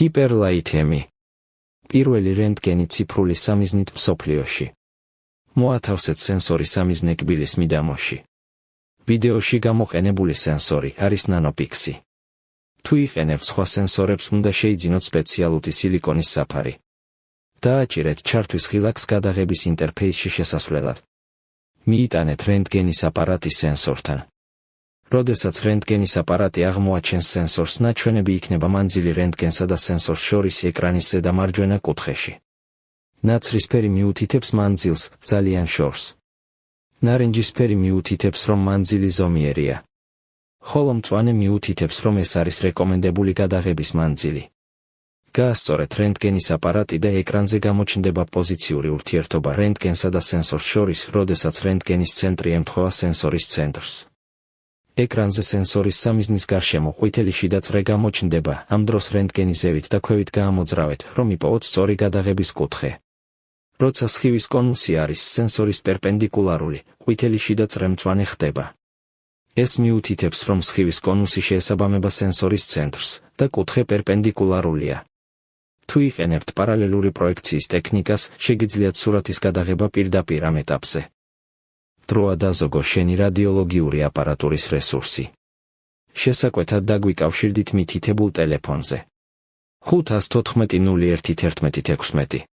ჰიპერლაითემი. პირველი რენტგენი ციფრული სამიზნით მსოფლიოში. მოათავსეთ სენსორი სამიზნე კბილის მიდამოში. ვიდეოში გამოყენებული სენსორი არის ნანოპიქსი. თუ იყენებთ სხვა სენსორებს, უნდა შეიძინოთ სპეციალური სილიკონის საფარი. დააჭირეთ ჩართვის ღილაკს გადაღების ინტერფეისში შესასვლელად. მიიტანეთ რენტგენის აპარატი სენსორთან. როდესაც რენტგენის აპარატი აღმოაჩენს სენსორს, ნაჩვენები იქნება მანძილი რენტგენსა და სენსორს შორის ეკრანის ზედა მარჯვენა კუთხეში. ნაცრისფერი მიუთითებს მანძილს, ძალიან შორს. ნარინჯისფერი მიუთითებს, რომ მანძილი ზომიერია. ხოლო მწვანე მიუთითებს, რომ ეს არის რეკომენდებული გადაღების მანძილი. გაასწორეთ რენტგენის აპარატი და ეკრანზე გამოჩნდება პოზიციური ურთიერთობა რენტგენსა და სენსორს შორის, როდესაც რენტგენის ცენტრი ემთხვევა სენსორის ცენტრს. ეკრანზე სენსორის სამიზნის გარშემო ყვითელი შიდა წრე გამოჩნდება, ამ დროს რენტგენი ზევით და ქვევით გაამოძრავეთ, რომ იპოვოთ სწორი გადაღების კუთხე. როცა სხივის კონუსი არის სენსორის პერპენდიკულარული, ყვითელი შიდა წრე მწვანე ხდება. ეს მიუთითებს, რომ სხივის კონუსი შეესაბამება სენსორის ცენტრს და კუთხე პერპენდიკულარულია. თუ იყენებთ პარალელური პროექციის ტექნიკას, შეგიძლიათ სურათის გადაღება პირდაპირ ამ ეტაპზე. დროა დაზოგო შენი რადიოლოგიური აპარატურის რესურსი. შესაკვეთად დაგვიკავშირდით მითითებულ ტელეფონზე. 514 01 11 16